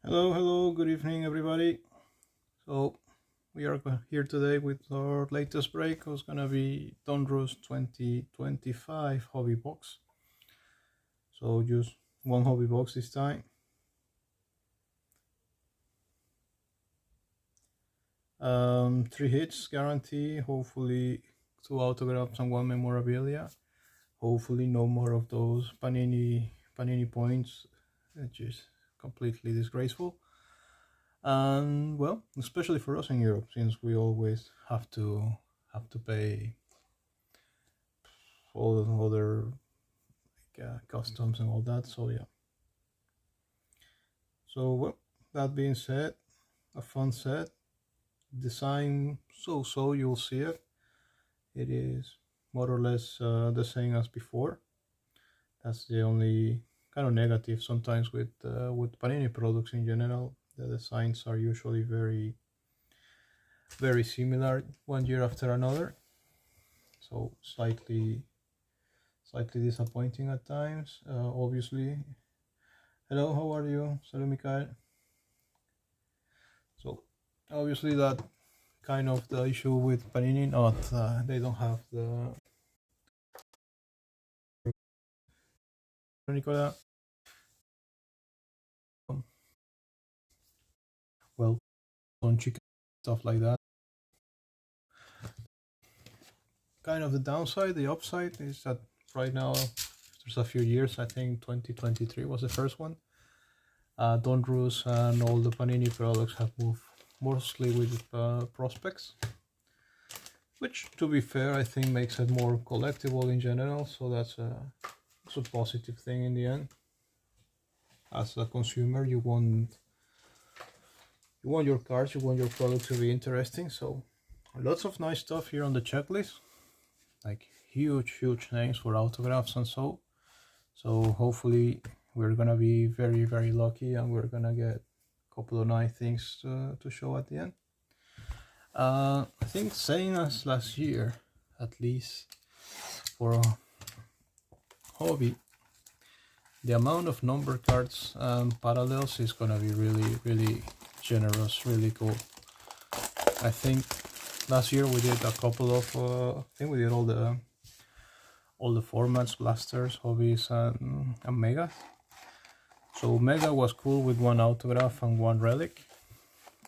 Hello, good evening, everybody. So we are here today with our latest break. It's gonna be Donruss 2025 Hobby Box. So just one hobby box this time. 3 hits guarantee. Hopefully 2 autographs and 1 memorabilia. Hopefully no more of those Panini points, which is completely disgraceful. And well, especially for us in Europe, since we always have to pay all the other customs and all that. So yeah. So well, that being said, a fun set. Design so you'll see it. It is more or less the same as before. That's the only kind of negative sometimes with Panini products in general. The designs are usually very similar one year after another, so slightly disappointing at times. Obviously. Hello, how are you? Salut, Mikael. So obviously that kind of the issue with Panini, not they don't have the Nicola. Well, on chicken stuff like that. Kind of the downside. The upside is that right now, there's a few years, I think 2023 was the first one. Donruss and all the Panini products have moved mostly with prospects, which, to be fair, I think makes it more collectible in general. So that's a positive thing in the end. As a consumer, you want your cards, you want your product to be interesting. So lots of nice stuff here on the checklist, like huge names for autographs and so hopefully we're gonna be very lucky and we're gonna get a couple of nice things to show at the end. I think same as last year, at least for hobby, the amount of number cards and parallels is gonna be really generous, really cool. I think last year we did a couple of I think we did all the formats: blasters, hobbies, and mega. So mega was cool with 1 autograph and 1 relic.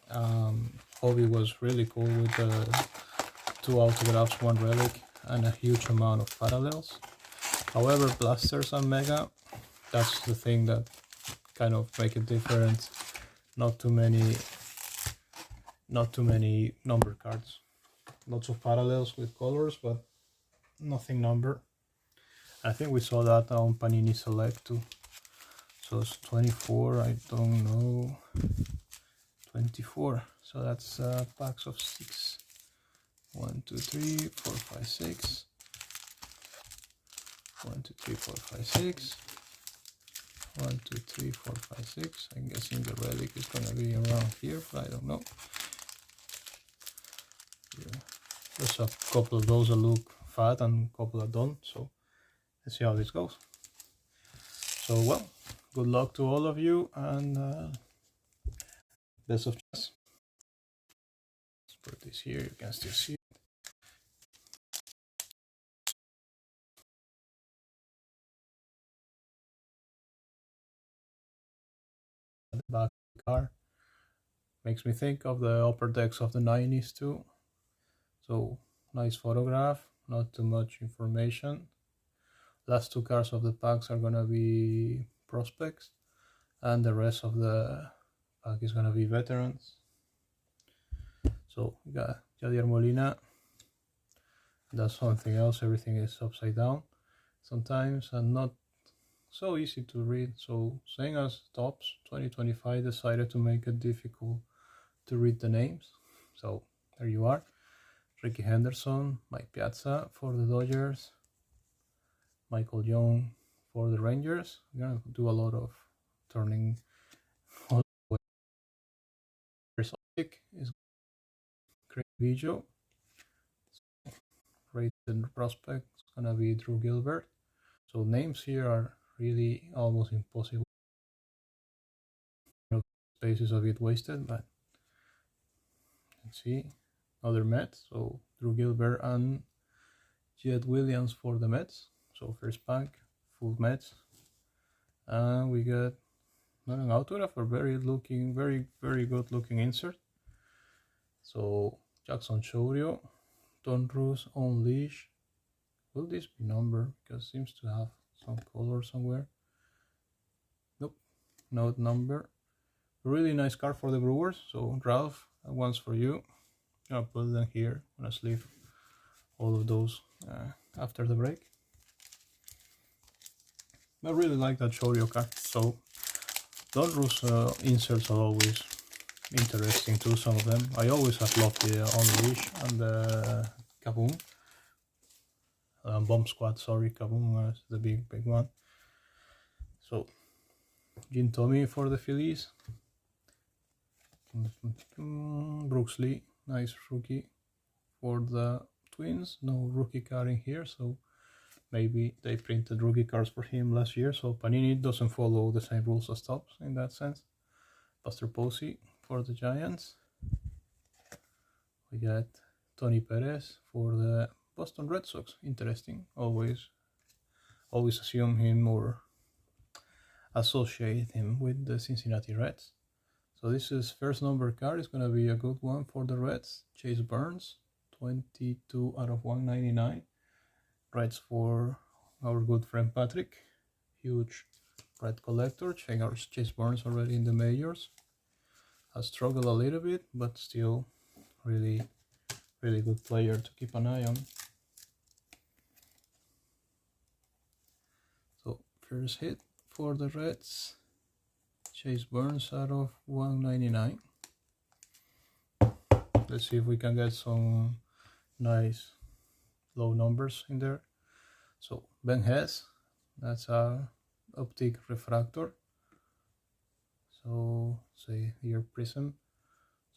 Hobby was really cool with 2 autographs, 1 relic, and a huge amount of parallels. However, blasters and mega, that's the thing that kind of make it different. Not too many number cards. Lots of parallels with colors, but nothing number. I think we saw that on Panini Select too. So it's 24, I don't know, 24. So that's packs of 6. 1, 2, 3, 4, 5, 6. 1, 2, 3, 4, 5, 6. 1, 2, 3, 4, 5, 6. I'm guessing the relic is gonna be around here, but I don't know. Yeah. There's a couple of those that look fat and a couple that don't, so let's see how this goes. So well, good luck to all of you, and best of chance. Let's put this here, you can still see it. The back of the car makes me think of the upper decks of the 90s too. So nice photograph, not too much information. Last 2 cards of the packs are gonna be prospects, and the rest of the pack is gonna be veterans. So we got Yadier Molina. That's something else. Everything is upside down sometimes and not so easy to read. So same as Topps 2025 decided to make it difficult to read the names. So there you are. Ricky Henderson, Mike Piazza for the Dodgers, Michael Young for the Rangers. We're gonna do a lot of turning. Is Craig Biggio. Rated prospect is gonna be Drew Gilbert. So names here are really almost impossible. Space is a bit wasted, but let's see. Other Mets, so Drew Gilbert and Jed Williams for the Mets. So first pack, full Mets. And we got not an autograph, or very good looking insert. So Jackson Chourio, Donruss on leash. Will this be numbered? Because it seems to have some color somewhere. Nope, not number. Really nice card for the Brewers. So Ralph, one's for you. I'll put them here. I'm gonna sleeve all of those after the break. I really like that Chourio card. So Donruss inserts are always interesting too, some of them. I always have loved the Unleash and the Kaboom. Bomb Squad, sorry, Kaboom is the big one. So Jim Tomey for the Phillies. Brooks Lee, nice rookie. For the Twins, no rookie card in here, so maybe they printed rookie cards for him last year, so Panini doesn't follow the same rules as Topps in that sense. Buster Posey for the Giants. We got Tony Perez for the Boston Red Sox. Interesting. Always assume him or associate him with the Cincinnati Reds. So this is first number card. It's gonna be a good one for the Reds. Chase Burns, 22 out of 199. Reds for our good friend Patrick. Huge Red collector. Check out Chase Burns already in the majors. Has struggled a little bit, but still really good player to keep an eye on. So first hit for the Reds, Chase Burns out of 199. Let's see if we can get some nice low numbers in there. So Ben Hess, that's a optic refractor. So say here prism,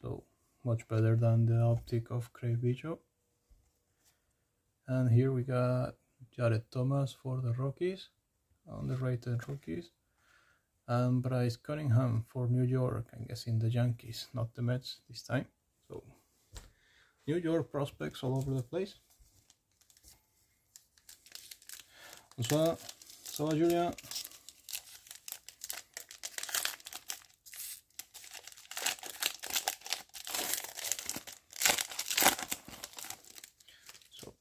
so much better than the optic of Craig Biggio. And here we got Jared Thomas for the Rockies, underrated rookies, and Bryce Cunningham for New York. I'm guessing the Yankees, not the Mets this time. So New York prospects all over the place. Bonsoir, ça va Julien? So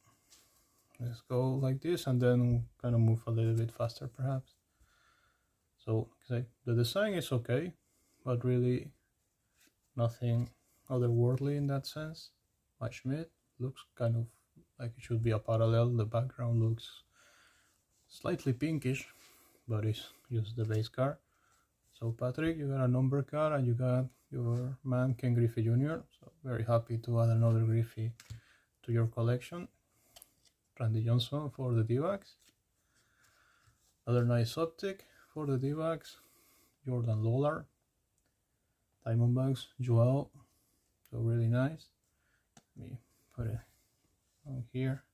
let's go like this and then kind of move a little bit faster perhaps. So the design is okay, but really nothing otherworldly in that sense. Mike Schmidt looks kind of like it should be a parallel. The background looks slightly pinkish, but it's just the base card. So Patrick, you got a number card and you got your man Ken Griffey Jr. So very happy to add another Griffey to your collection. Randy Johnson for the D-backs. Another nice optic for the D-backs. Jordan Lawlar. Diamondbacks, Joel. So really nice. Let me put it on here.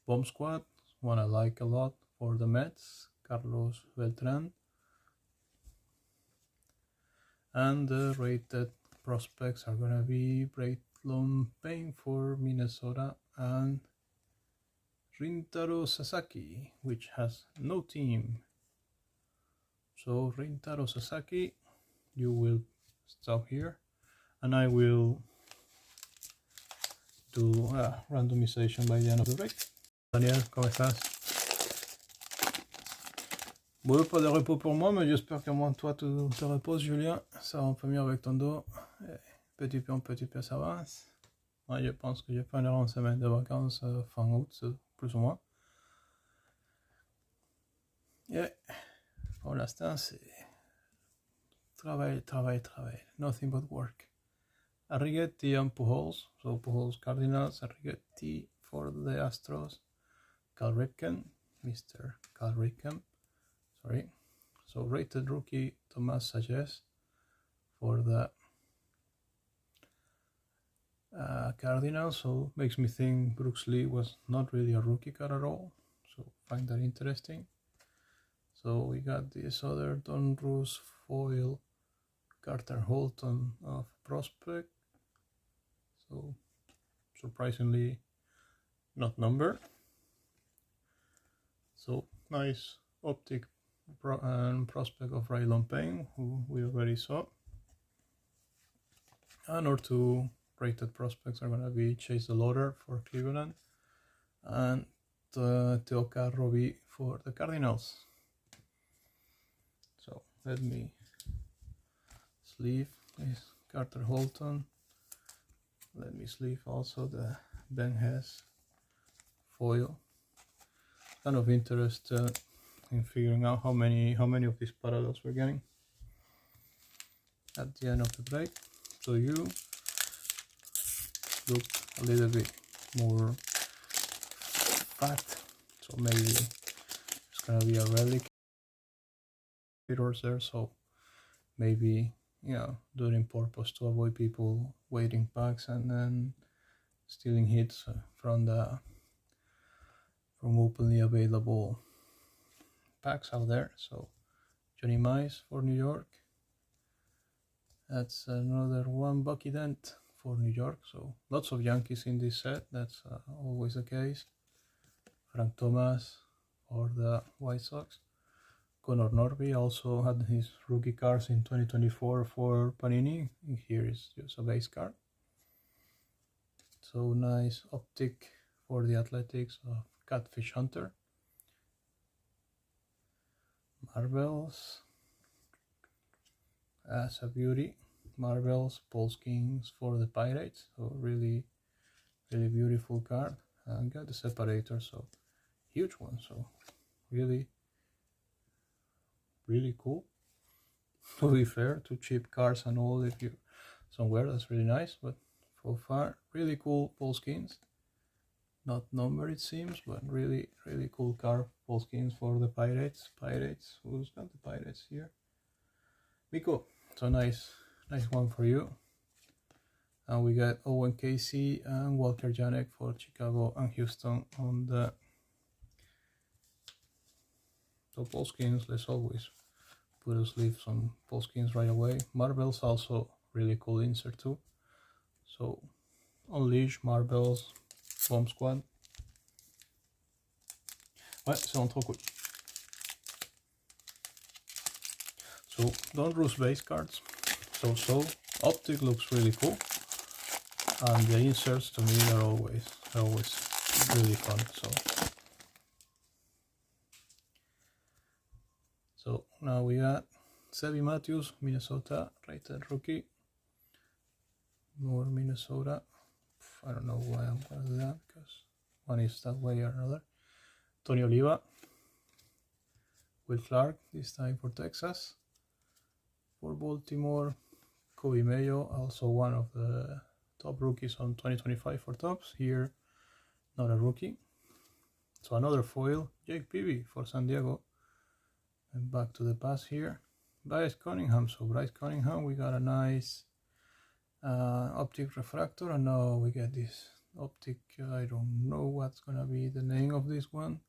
Bomb Squad, one I like a lot for the Mets, Carlos Beltran. And the rated prospects are gonna be Braylon Payne for Minnesota and Rintaro Sasaki, which has no team. So Rintaro Sasaki, you will stop here and I will do randomization by the end of the break. Daniel, comment estás? Bon, pas de repos pour moi, mais j'espère qu'à moins toi tu te reposes, Julien. Ça va un peu mieux avec ton dos. Petit peu ça avance. Ouais, je pense que je prendrai une semaine de vacances fin août, plus ou moins. Et pour l'instant, c'est travail. Nothing but work. Arrighetti and Pujols. So Pujols Cardinals, Arrighetti for the Astros. Cal Ripken, Mr. Cal Ripken. Sorry. So rated rookie Tomas Sanchez for the Cardinals. So makes me think Brooks Lee was not really a rookie card at all. So find that interesting. So we got this other Donruss foil Carter Holton of Prospect, so surprisingly not numbered. So nice optic and prospect of Rylon Payne, who we already saw. And our two rated prospects are going to be Chase the Loader for Cleveland and Teoka Roby for the Cardinals. So let me sleeve this Carter Holton. Let me sleeve also the Ben Hess foil. Kind of interested in figuring out how many of these parallels we're getting at the end of the break. So you look a little bit more fat, so maybe it's gonna be a relic there, so maybe, you know, doing purpose to avoid people waiting packs and then stealing hits from openly available packs out there. So Johnny Mize for New York. That's another one. Bucky Dent for New York. So lots of Yankees in this set. That's always the case. Frank Thomas for the White Sox. Connor Norby also had his rookie cards in 2024 for Panini. Here is just a base card. So nice optic for the Athletics of Catfish Hunter. Marvels, as a beauty. Marvels, Polskins for the Pirates. So really beautiful card. And got the separator, so huge one. So really cool. To be fair, to cheap cards and all, if you somewhere, that's really nice. But so far, really cool Polskins. Not numbered it seems, but really cool card. Polskins for the Pirates. Who's got the Pirates here? Miko. So nice one for you. And we got Owen Casey and Walker Janek for Chicago and Houston on the. So Polskins, let's always put a sleeve some Polskins right away. Marvels also really cool insert too. So Unleash, Marvels, Bomb Squad. Ouais, c'est en trop cool. So Donruss base cards. So optic looks really cool. And the inserts to me are always really fun. So now we got Sevy Matthews, Minnesota, rated rookie. More Minnesota. I don't know why I'm gonna do that, because one is that way or another. Tony Oliva, Will Clark, this time for Texas. For Baltimore, Kobe Mayo, also one of the top rookies on 2025 for Topps. Here, not a rookie. So another foil, Jake Peavy for San Diego. And back to the past here. Bryce Cunningham. So Bryce Cunningham, we got a nice optic refractor, and now we get this optic. I don't know what's gonna be the name of this one.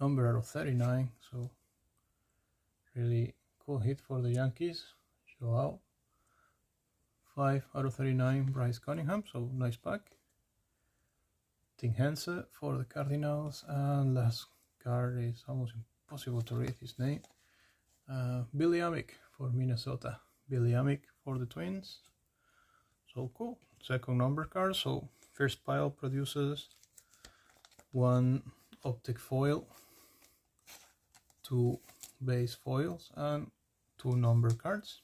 Number out of 39. So really cool hit for the Yankees. Show out. 5 out of 39, Bryce Cunningham. So nice pack. Tim Hense for the Cardinals, and last card is almost impossible to read his name. Billy Amick for Minnesota. Billy Amick for the Twins. So cool. Second number card. So first pile produces one optic foil, two base foils, and two number cards.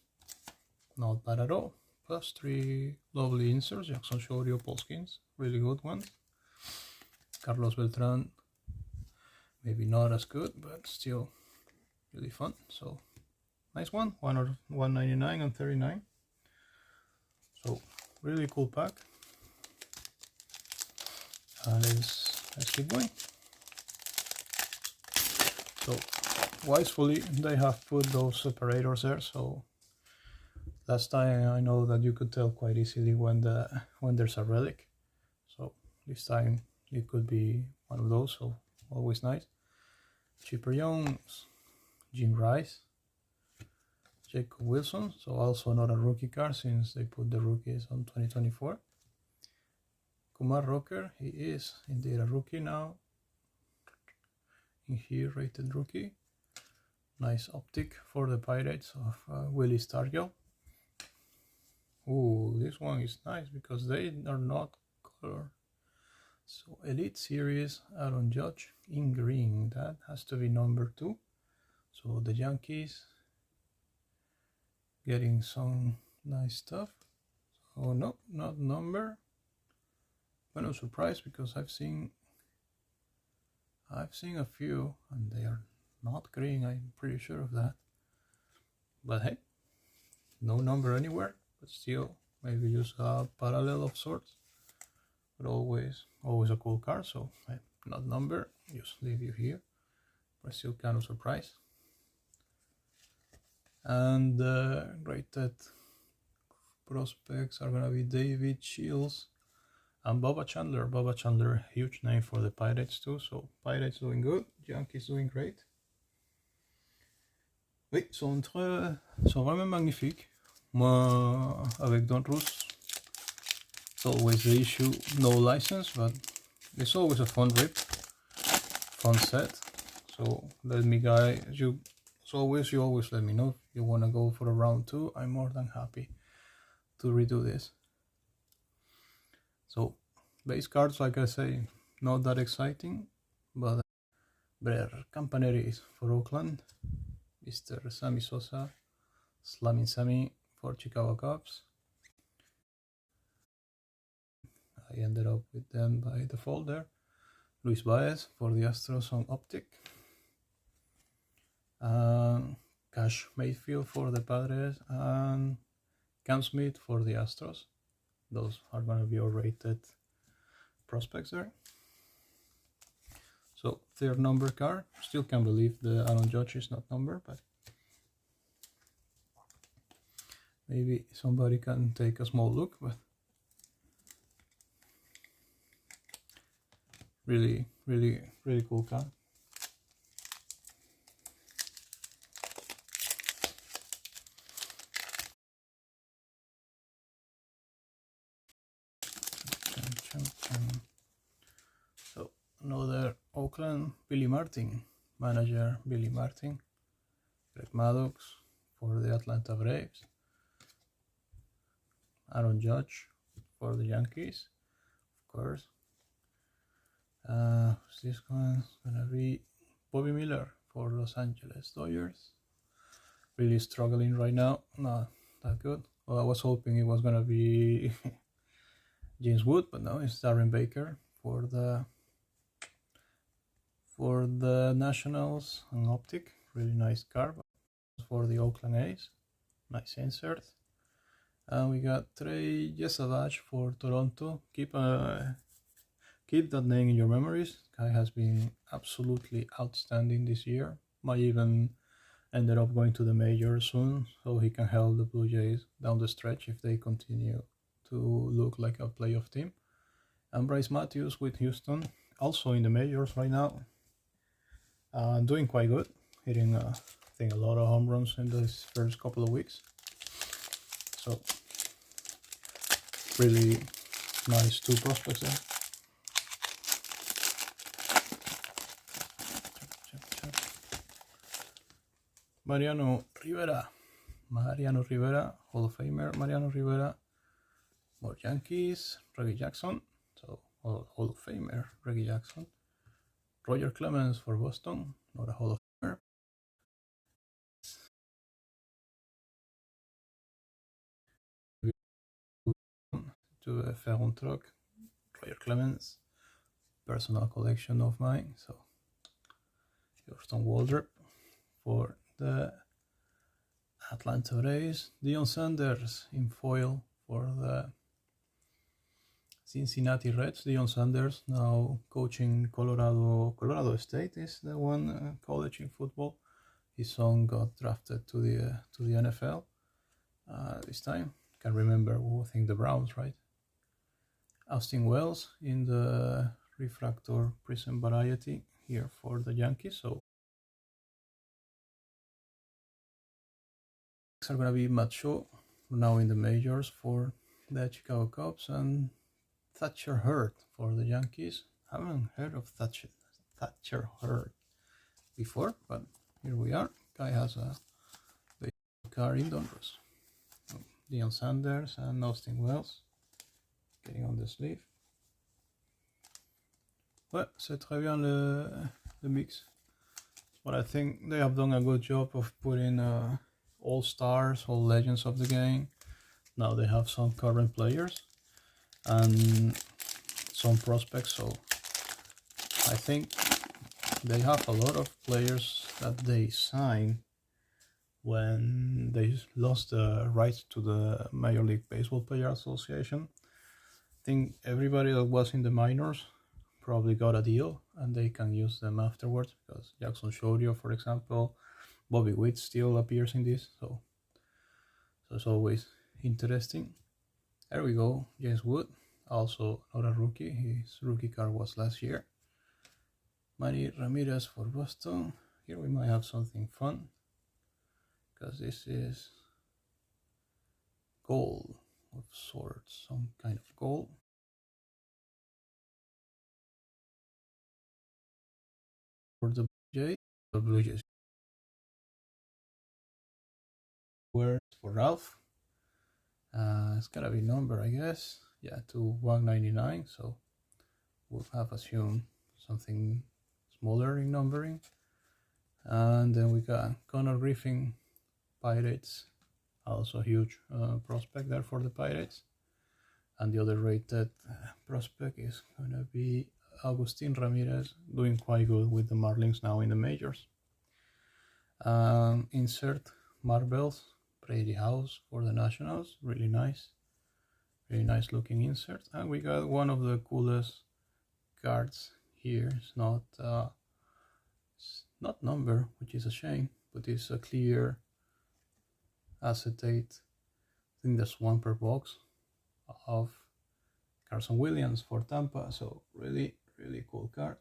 Not bad at all. Plus 3 lovely inserts. Jackson Shorio Polskins, really good ones. Carlos Beltran, maybe not as good, but still really fun. So nice one. 199 and 39. So really cool pack. Let's keep going. So wisely they have put those separators there. So last time I know that you could tell quite easily when there's a relic. So this time it could be one of those. So always nice. Chipper Jones, Jim Rice, Jacob Wilson, so also not a rookie card since they put the rookies on 2024. Kumar Rocker, he is indeed a rookie now. In here, rated rookie. Nice optic for the Pirates of Willie Stargell. Ooh, this one is nice because they are not color. So Elite Series Aaron Judge in green, that has to be number 2. So the Yankees getting some nice stuff. Oh no, not number. Kind of surprised because I've seen a few and they are not green, I'm pretty sure of that. But hey, no number anywhere, but still maybe just a parallel of sorts. But always a cool card, so not number, just leave you here. But still kind of surprised. And rated prospects are gonna be David Shields and Bubba Chandler. Bubba Chandler, huge name for the Pirates too, so Pirates doing good, Yankees doing great. Oui, sont vraiment magnifiques. Moi, avec Donruss, it's always the issue, no license, but it's always a fun rip, fun set. So let me guide you. As always, you always let me know if you want to go for a round 2. I'm more than happy to redo this. So base cards, like I say, not that exciting, but Brer Campaneris for Oakland, Mr. Sammy Sosa, Slamming Sammy for Chicago Cubs. I ended up with them by default there. Luis Baez for the Astros on Optic. Cash Mayfield for the Padres and Cam Smith for the Astros. Those are going to be all rated prospects there. So third number card. Still can't believe the Aaron Judge is not numbered, but maybe somebody can take a small look. But really cool card. So another Oakland, Billy Martin, manager Billy Martin, Greg Maddox for the Atlanta Braves, Aaron Judge for the Yankees, of course. This one's gonna be Bobby Miller for Los Angeles Dodgers. Really struggling right now, not that good. Well, I was hoping it was gonna be James Wood, but no, it's Darren Baker for the Nationals and Optic. Really nice card for the Oakland A's. Nice insert. And we got Trey Yesavage for Toronto. Keep that name in your memories. Guy has been absolutely outstanding this year. Might even ended up going to the major soon, so he can help the Blue Jays down the stretch if they continue to look like a playoff team. And Bryce Matthews with Houston, also in the majors right now, doing quite good, hitting I think a lot of home runs in this first couple of weeks. So really nice 2 prospects there. Mariano Rivera, Hall of Famer Mariano Rivera. More Yankees, Reggie Jackson, so Hall of Famer Reggie Jackson. Roger Clemens for Boston, not a Hall of Famer. To a Ferron truck, Roger Clemens, personal collection of mine. So Houston Waldrop for the Atlanta Rays, Deion Sanders in foil for the Cincinnati Reds. Deion Sanders now coaching Colorado State is the one college in football. His son got drafted to the NFL this time. Can't remember, I think the Browns, right? Austin Wells in the refractor prism variety here for the Yankees. So are gonna be Macho now in the majors for the Chicago Cubs and Thatcher Hurd for the Yankees. I haven't heard of Thatcher Hurd before, but here we are. Guy has a baseball card in Donruss. Deion Sanders and Austin Wells getting on the sleeve. Ouais, c'est très bien le mix. But I think they have done a good job of putting all stars, all legends of the game. Now they have some current players and some prospects, so I think they have a lot of players that they signed when they lost the rights to the Major League Baseball Player Association. I think everybody that was in the minors probably got a deal and they can use them afterwards, because Jackson Chourio, for example, Bobby Witt still appears in this, so it's always interesting. There we go, James Wood, also not a rookie, his rookie card was last year. Manny Ramirez for Boston. Here we might have something fun, because this is gold of sorts, some kind of gold. For the Blue Jays. Words for Ralph. It's gotta be number, I guess. Yeah, to 199. So we'll have assumed something smaller in numbering. And then we got Connor Griffin, Pirates. Also a huge prospect there for the Pirates. And the other rated prospect is gonna be Agustin Ramirez, doing quite good with the Marlins now in the majors. Insert marbles, Brady House for the Nationals, really nice looking insert. And we got one of the coolest cards here. It's not number, which is a shame, but it's a clear acetate. I think there's one per box of Carson Williams for Tampa. So really cool card.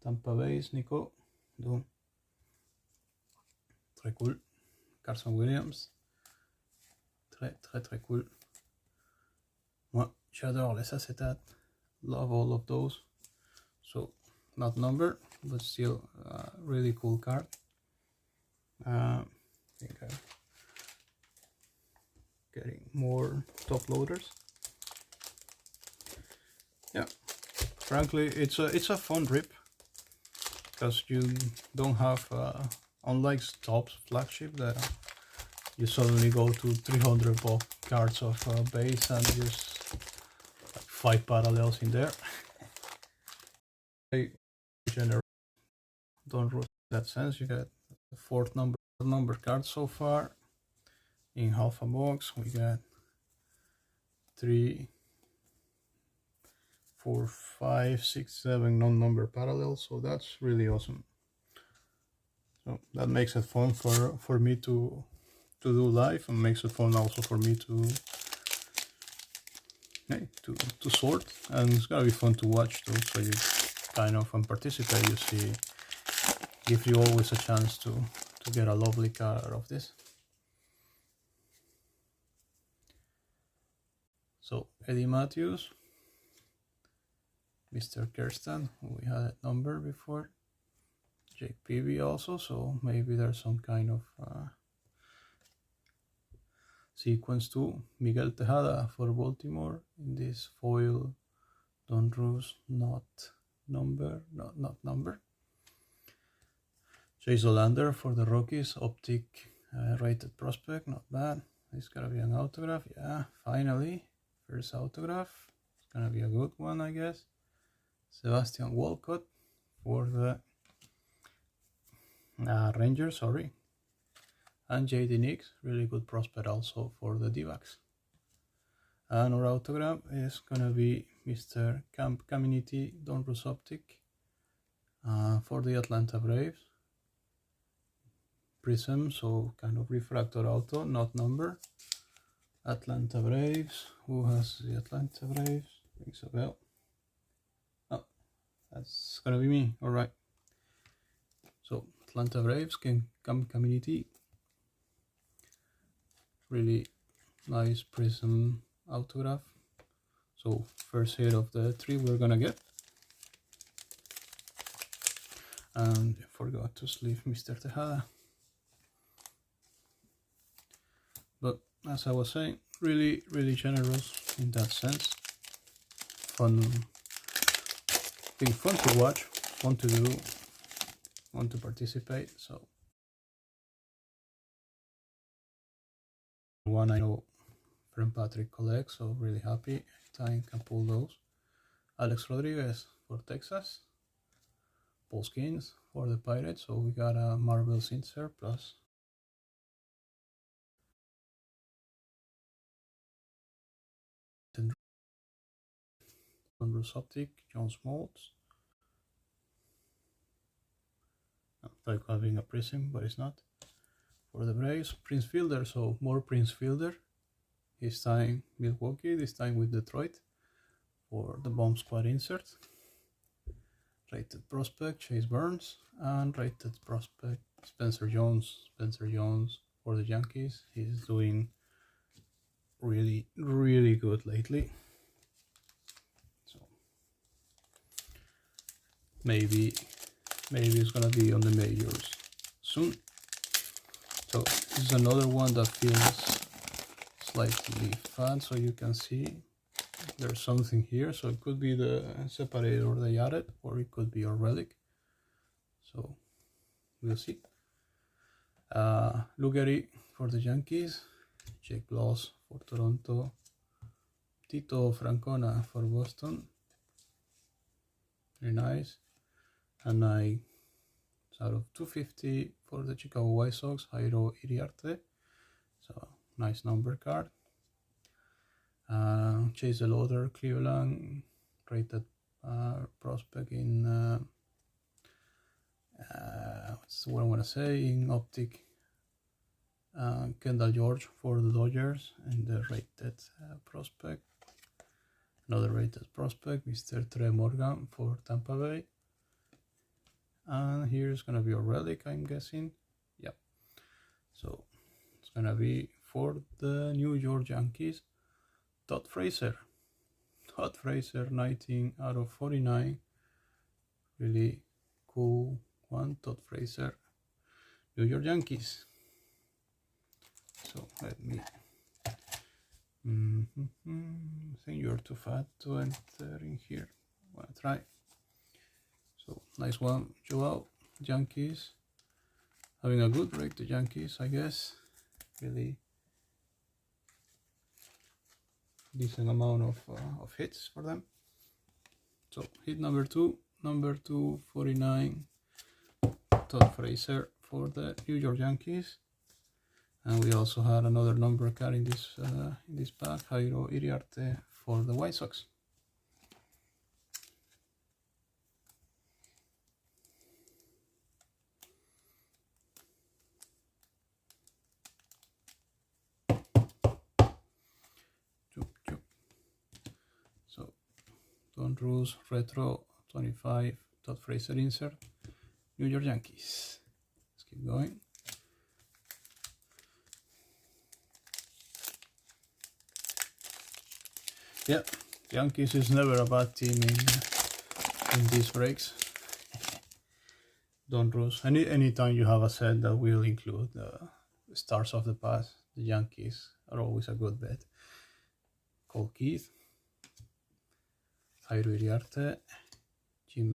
Tampa Bay's Nico. Donc, très cool. Carson Williams. Très cool. Moi, j'adore les acétates. Love all of those. So, not numbered, but still really cool card. I think I'm getting more top loaders. Yeah, frankly, it's a fun rip, because you don't have unlike Topps flagship that you suddenly go to 300 cards of base and there's like 5 parallels in there. They generate Donruss in that sense. You get the 4th number card so far in half a box. We got 3, 4, 5, 6, 7 non-number parallels, so that's really awesome. So that makes it fun for me to do live, and makes it fun also for me to sort, and it's gonna be fun to watch too. So you kind of participate. You see, give you always a chance to get a lovely card of this. So Eddie Matthews, Mr. Kirsten, we had that number before. Jake Peavy also, so maybe there's some kind of sequence too. Miguel Tejada for Baltimore in this foil Donruss, not number. Chase Olander for the Rockies, optic rated prospect, not bad. It's gotta be an autograph, yeah, finally, first autograph. It's gonna be a good one, I guess. Sebastian Walcott for the Rangers, sorry. And JD Nix, really good prospect also for the D-backs. And our autograph is gonna be Mr. Camp Caminiti Donruss Optic for the Atlanta Braves. Prism, so kind of refractor auto, not number. Atlanta Braves. Who has the Atlanta Braves? Rings a bell. Oh, that's gonna be me. All right. So Atlanta Braves can come community. Really nice prism autograph. So first hit of the 3 we're gonna get. And I forgot to sleeve Mr. Tejada. But as I was saying, really generous in that sense. Fun, being fun to watch, fun to do, fun to participate. So one I know friend Patrick collects, so really happy anytime can pull those. Alex Rodriguez for Texas. Paul Skins for the Pirates, so we got a Marvel's insert plus Donruss Optic, John Smoltz. Like having a prism, but it's not. For the Braves, Prince Fielder, so more Prince Fielder. This time Milwaukee, this time with Detroit for the Bomb Squad insert. Rated prospect Chase Burns, and rated prospect Spencer Jones. Spencer Jones for the Yankees. He's doing really good lately. So maybe it's gonna be on the majors soon. So this is another one that feels slightly fat, so you can see there's something here. So it could be the separator they added, or it could be a relic. So we'll see. Lugeri for the Yankees, Jake Bloss for Toronto, Tito Francona for Boston. Very nice. And I out of 250 for the Chicago White Sox, Jairo Iriarte. So nice number card. Chase the Loader, Cleveland, rated prospect in what's what I want to say, in Optic. Kendall George for the Dodgers, and the rated prospect. Another rated prospect, Mr. Trey Morgan for Tampa Bay. And here's gonna be a relic, I'm guessing. Yep. So it's gonna be for the New York Yankees, Todd Frazier. Todd Frazier, 19 out of 49. Really cool one, Todd Frazier, New York Yankees. So let me. I think you're too fat to enter in here. Wanna try? So nice one, Joel. Yankees having a good break. The Yankees, I guess, really decent amount of hits for them. So hit number 249, Todd Frazier for the New York Yankees. And we also had another number card in this pack, Jairo Iriarte for the White Sox. So Donruss Retro 25, Todd Frazier insert, New York Yankees. Let's keep going. Yeah, Yankees is never a bad team in these breaks. Donruss. Anytime you have a set that will include the stars of the past, the Yankees are always a good bet. Cole Keith, Jairo Iriarte, Jim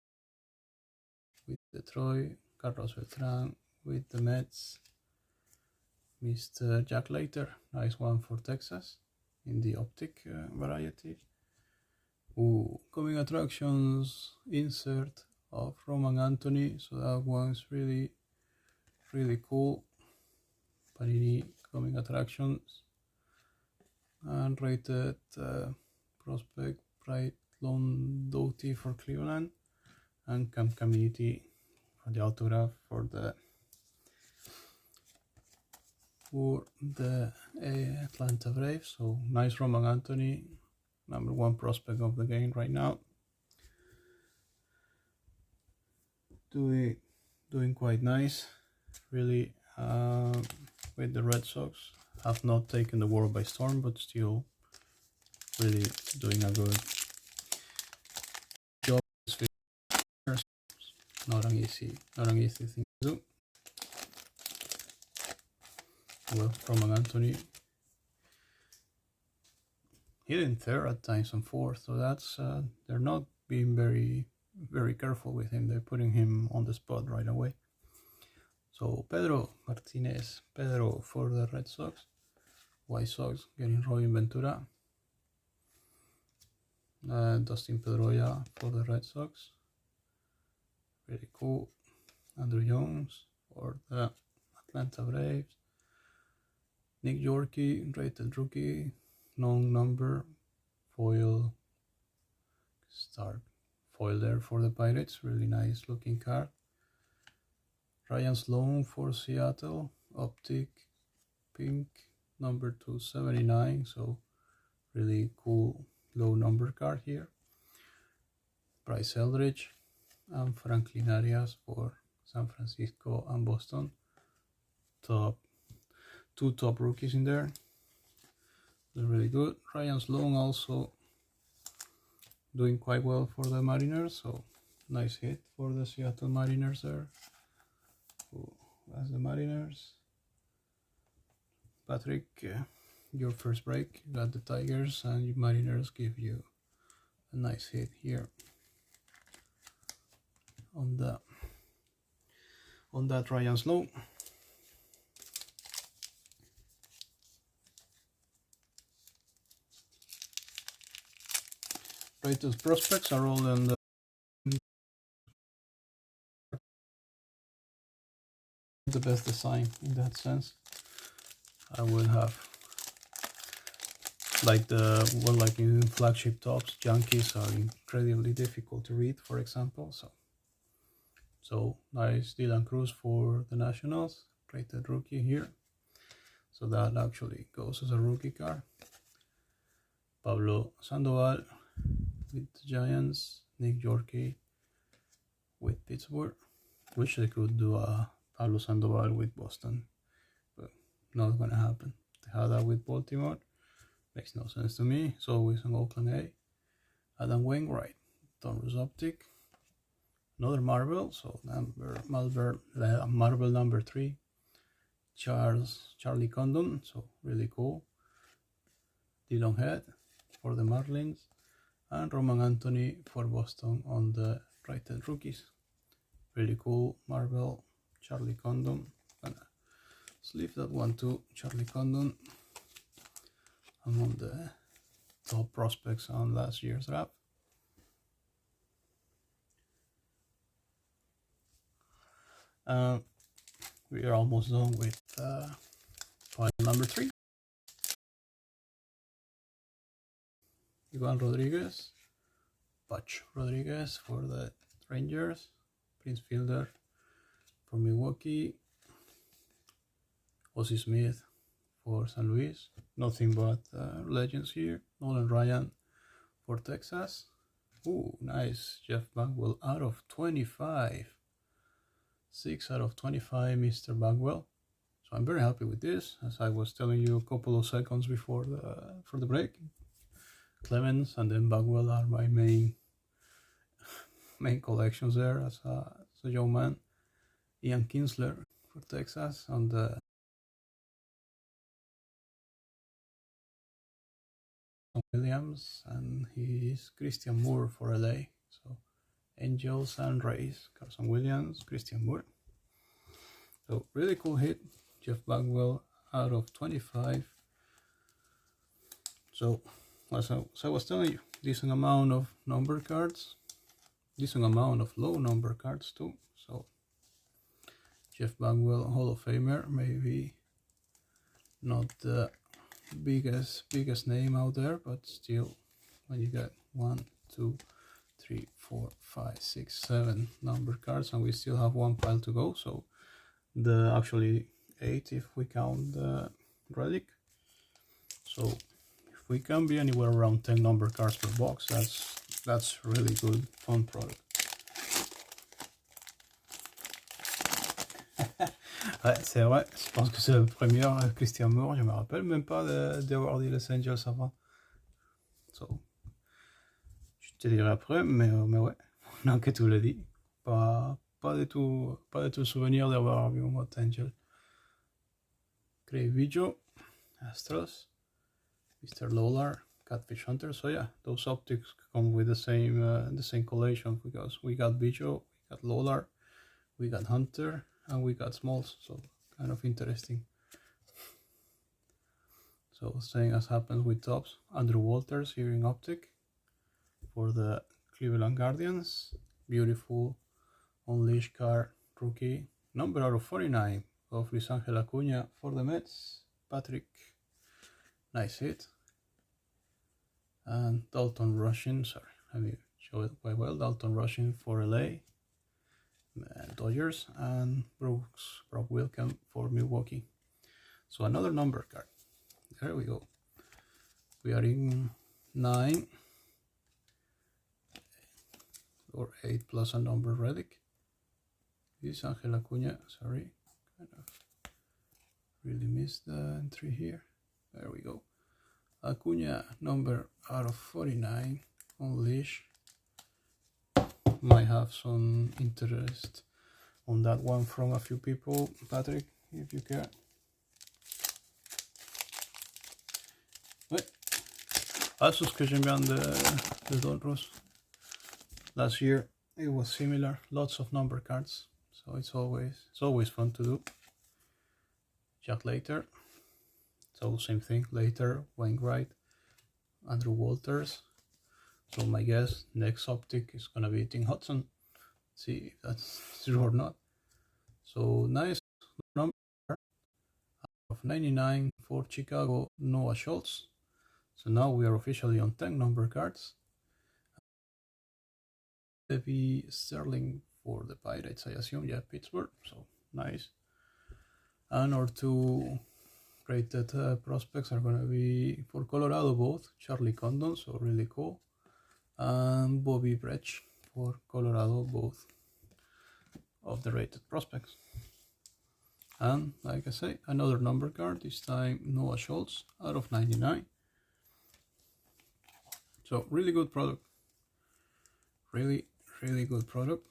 with Detroit, Carlos Beltran with the Mets, Mr. Jack Leiter, nice one for Texas in the Optic variety. Coming attractions insert of Roman Anthony, so that one's really cool. Panini coming attractions, and rated prospect Bright Londoty for Cleveland, and Camp Community for the autograph for the Atlanta Braves. So nice Roman Anthony, number 1 prospect of the game right now. Doing quite nice, really, with the Red Sox. have not taken the world by storm, but still really doing a good job. Not an easy thing to do. Well, Roman Anthony hitting third at times and fourth, so that's they're not being very careful with him. They're putting him on the spot right away. So Pedro Martinez, Pedro for the Red Sox, White Sox getting Robin Ventura, Dustin Pedroia for the Red Sox, really cool. Andrew Jones for the Atlanta Braves, Nick Yorkie, rated rookie, non-number, foil, start foil there for the Pirates, really nice looking card. Ryan Sloan for Seattle, optic, pink, number 279, so really cool low number card here. Bryce Eldridge and Franklin Arias for San Francisco and Boston. Two top rookies in there. They're really good. Ryan Sloan also doing quite well for the Mariners, so nice hit for the Seattle Mariners there. That's the Mariners. Patrick, your first break, you got the Tigers, and your Mariners give you a nice hit here on that Ryan Sloan. Rated prospects are all in the best design in that sense. I would have like in flagship tops, Yankees are incredibly difficult to read, for example. So nice Dylan Cruz for the Nationals, rated rookie here. So that actually goes as a rookie card. Pablo Sandoval with the Giants, Nick Yorkie with Pittsburgh. Wish they could do a Pablo Sandoval with Boston, but not gonna happen. They had that with Baltimore, makes no sense to me. It's always an Oakland A. Adam Wainwright, Donruss Optic, another Marvel, so Marvel number 3, Charlie Condon, so really cool. Dylan Head for the Marlins, and Roman Anthony for Boston on the rated rookies. Really cool Marvel, Charlie Condon. Gonna sleeve that one too, Charlie Condon. Among the top prospects on last year's draft. We are almost done with file number 3. Ivan Rodriguez, Patch Rodriguez for the Rangers, Prince Fielder for Milwaukee, Ozzie Smith for San Luis, nothing but legends here. Nolan Ryan for Texas. Ooh, nice. Jeff Bagwell out of 25. 6 out of 25, Mr. Bagwell. So I'm very happy with this, as I was telling you a couple of seconds before the break. Clemens and then Bagwell are my main collections there as a young man. Ian Kinsler for Texas on the Williams, and he's Christian Moore for LA. So Angels and Rays, Carson Williams, Christian Moore. So really cool hit, Jeff Bagwell out of 25. So as I was telling you, decent amount of number cards, decent amount of low number cards too. So Jeff Bagwell, Hall of Famer, maybe not the biggest name out there, but still, when you get 1, 2, 3, 4, 5, 6, 7 number cards, and we still have one pile to go. So the actually 8 if we count the relic. So if we can be anywhere around 10 number cards per box, that's really good, fun product. Ouais, c'est vrai. Je pense que c'est le premier Christian Moore. Je me rappelle même pas d'avoir dit Los Angeles avant. So, je te dirai après, mais ouais. Non, que tu l'as dit. Pas du tout souvenir d'avoir vu Los Angeles. Grey Video, Astros, Mr. Lolar, Catfish Hunter. So yeah, those optics come with the same collection because we got Video, we got Lolar, we got Hunter, and we got Smalls. So kind of interesting. So same as happens with tops, Andrew Walters here in optic for the Cleveland Guardians. Beautiful unleashed card rookie number out of 49 of Luis Angel Acuna for the Mets. Patrick, nice hit. And Dalton Rushing, sorry, let me show it quite well. Dalton Rushing for LA Dodgers, and Brock Wilken for Milwaukee. So another number card. There we go. We are in 9 or 8 plus a number relic. This Angel Acuna, sorry, kind of really missed the entry here. There we go. Acuna number out of 49 on leash. Might have some interest on that one from a few people. Patrick, if you care. Ouais. Ah, c'est ce que j'aime bien de Donruss. Last year it was similar, lots of number cards, so it's always fun to do. Jack Later, so same thing. Later, Wainwright, Andrew Walters. So my guess next optic is gonna be Tim Hudson. See if that's true or not. So nice number of 99 for Chicago, Noah Schultz. So now we are officially on 10 number cards. Heavy Sterling for the Pirates, I assume. Yeah, Pittsburgh. So nice. And our two rated prospects are gonna be for Colorado both. Charlie Condon, so really cool. And Bobby Brecht for Colorado, both of the rated prospects. And like I say, another number card, this time Noah Schultz out of 99. So really good product. Really good product.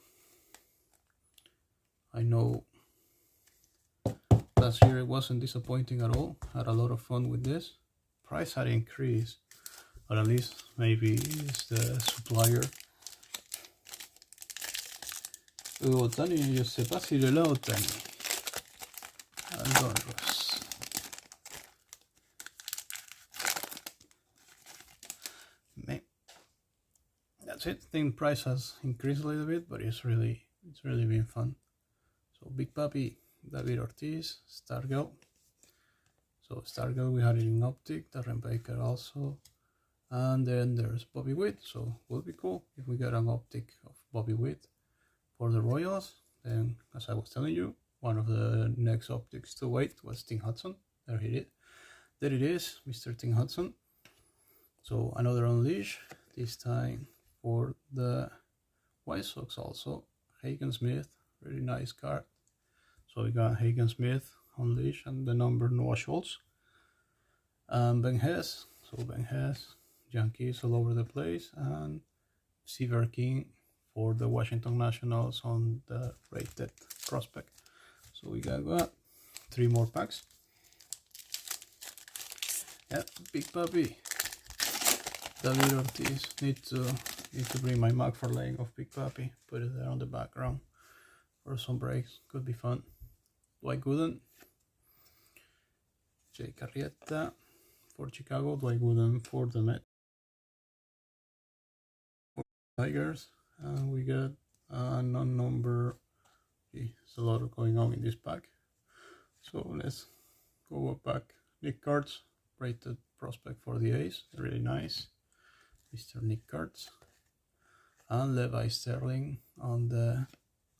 I know last year it wasn't disappointing at all. Had a lot of fun with this. Price had increased, or at least maybe it's the supplier. Otani, je sais pas s'il est là, Otani. Donruss. Mais that's it. I think price has increased a little bit, but it's really been fun. So Big Papi, David Ortiz, Stargell. So Stargell we had it in optic, Darren Baker also. And then there's Bobby Witt, so will be cool if we get an optic of Bobby Witt for the Royals. Then, as I was telling you, one of the next optics to wait was Tim Hudson. There it is, Mr. Tim Hudson. So another unleash, this time for the White Sox also. Hagen Smith, really nice card. So we got Hagen Smith unleash and the number Noah Schultz. And Ben Hess, so Ben Hess, Yankees all over the place, and Seaver King for the Washington Nationals on the rated prospect. So we got 3 more packs. Yeah, Big Puppy. David Ortiz. Need to bring my McFarlane of Big Puppy. Put it there on the background for some breaks. Could be fun. Dwight Gooden. Jay Carrieta for Chicago. Dwight Gooden for the Mets. Tigers. And we got a non-number. There's a lot going on in this pack. So let's go back. Nick Cards, rated prospect for the A's. Really nice. Mr. Nick Cards. And Levi Sterling on the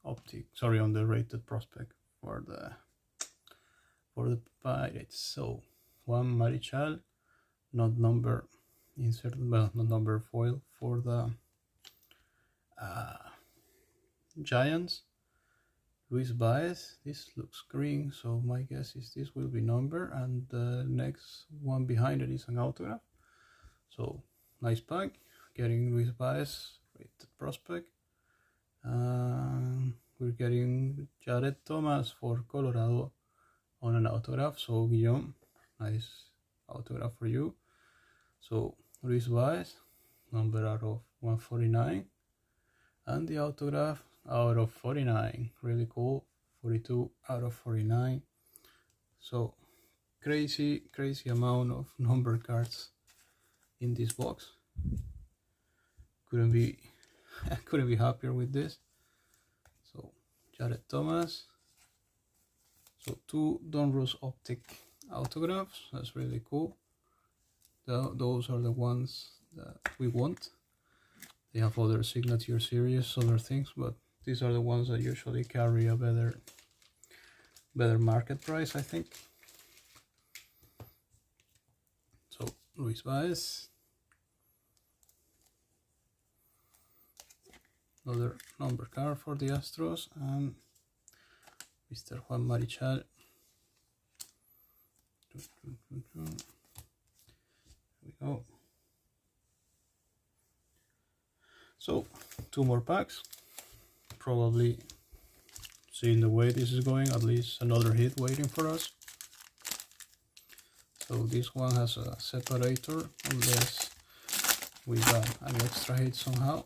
on the rated prospect for the Pirates. So Juan Marichal, not number inserted, well, not number foil for the Giants. Luis Baez, this looks green, so my guess is this will be number, and the next one behind it is an autograph. So nice pack, getting Luis Baez, rated prospect. We're getting Jared Thomas for Colorado on an autograph. So Guillaume, nice autograph for you. So Luis Baez, number out of 149, and the autograph out of 49. Really cool. 42 out of 49. So crazy amount of number cards in this box. Couldn't be happier with this. So Jared Thomas. So 2 Donruss Optic autographs. That's really cool. Those are the ones that we want. They have other signature series, other things, but these are the ones that usually carry a better market price, I think. So Luis Baez, another number card for the Astros, and Mr. Juan Marichal. Here we go. So 2 more packs. Probably, seeing the way this is going, at least another hit waiting for us. So this one has a separator, unless we got an extra hit somehow.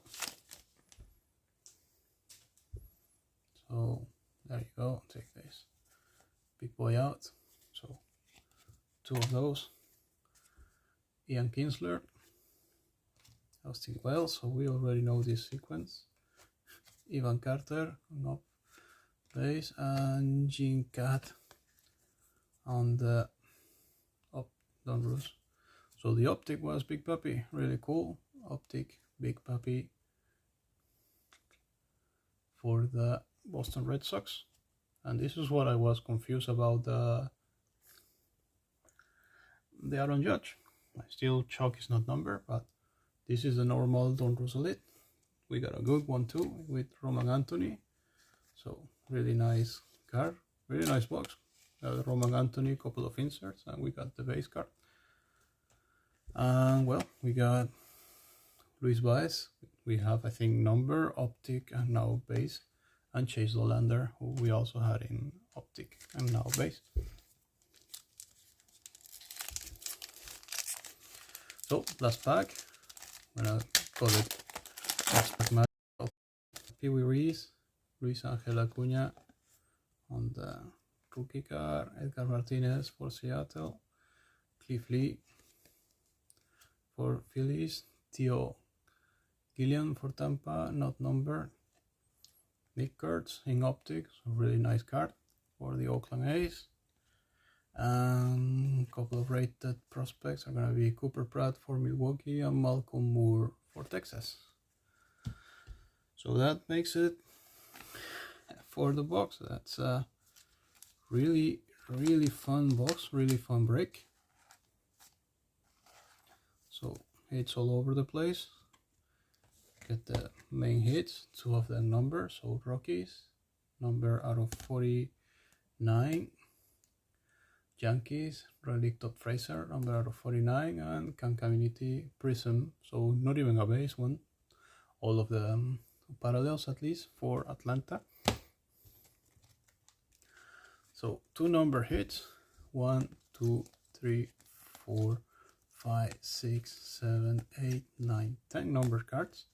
So there you go, take this big boy out. So 2 of those. Ian Kinsler, Austin Wells, so we already know this sequence. Ivan Carter on up base, and Gene Cat on the up Donruss. So the optic was Big Papi, really cool. Optic Big Papi for the Boston Red Sox. And this is what I was confused about, the Aaron Judge. Still chalk is not number, but this is the normal Donruss Elite. We got a good one too with Roman Anthony. So really nice card, really nice box. Roman Anthony, couple of inserts, and we got the base card. And well, we got Luis Baez. We have, I think, number, optic, and now base. And Chase Dolander, who we also had in optic and now base. So last pack, I'm gonna call it last pack match of Pee Wee Reese, Luis Angel Acuna on the rookie card, Edgar Martinez for Seattle, Cliff Lee for Phillies, Theo Gillian for Tampa, not numbered, Nick Kurtz in optics, a really nice card for the Oakland A's. And a couple of rated prospects are going to be Cooper Pratt for Milwaukee and Malcolm Moore for Texas. So that makes it for the box. That's a really fun box, really fun break. So hits all over the place. Get the main hits, 2 of them numbers. So Rockies, number out of 49. Yankees, Relic Top Fraser, number out of 49, and Can Community Prism, so not even a base one. All of the parallels, at least, for Atlanta. So 2 number hits, 1, 2, 3, 4, 5, 6, 7, 8, 9, 10 number cards.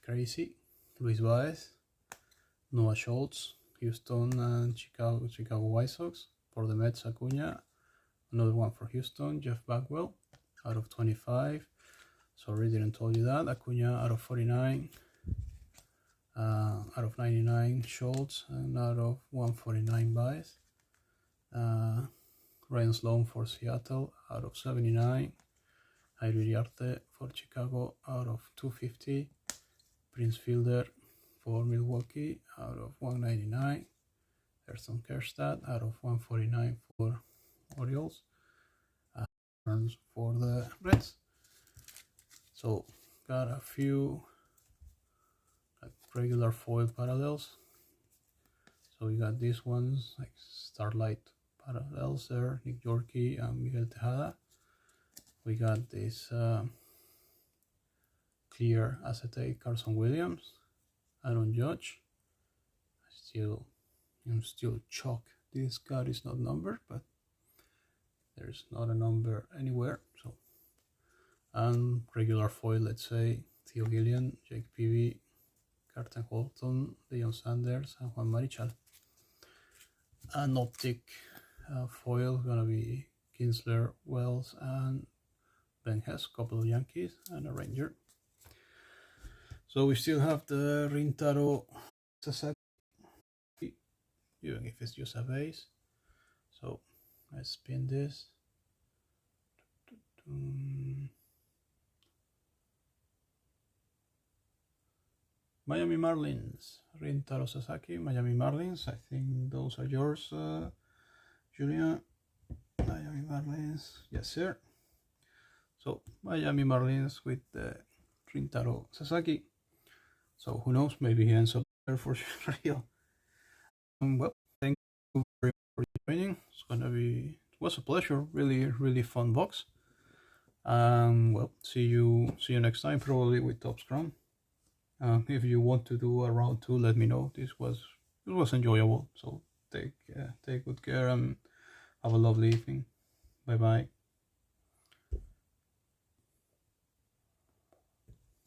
Crazy. Luis Baez, Noah Schultz, Houston and Chicago White Sox. For the Mets, Acuna, another one for Houston, Jeff Bagwell, out of 25. Sorry, didn't tell you that. Acuna out of 49, out of 99, Schultz, and out of 149, Baez. Ryan Sloan for Seattle, out of 79. Jairo Arte for Chicago, out of 250. Prince Fielder for Milwaukee, out of 199. Erson Kerstad out of 149 for Orioles. Burns for the Reds. So got a few regular foil parallels. So we got these ones like Starlight Parallels there, Nick Yorkie and Miguel Tejada. We got this clear acetate Carson Williams, Aaron Judge. I'm still shocked this card is not numbered, but there's not a number anywhere. So, and regular foil, let's say Theo Gillian, Jake Peavy, Carter Holton, Deion Sanders, and Juan Marichal. An optic foil gonna be Kinsler, Wells, and Ben Hess, couple of Yankees, and a Ranger. So we still have the Rintaro Sasaki, even if it's just a base. So let's spin this. Miami Marlins, Rintaro Sasaki, Miami Marlins. I think those are yours, Julian. Miami Marlins, yes sir. So Miami Marlins with the Rintaro Sasaki. So who knows, maybe he ends up there for real. Well, thank you very much for joining. It was a pleasure. Really fun box. Well, see you next time, probably with Top Scrum. If you want to do a round 2, let me know. It was enjoyable. So take good care and have a lovely evening. Bye bye.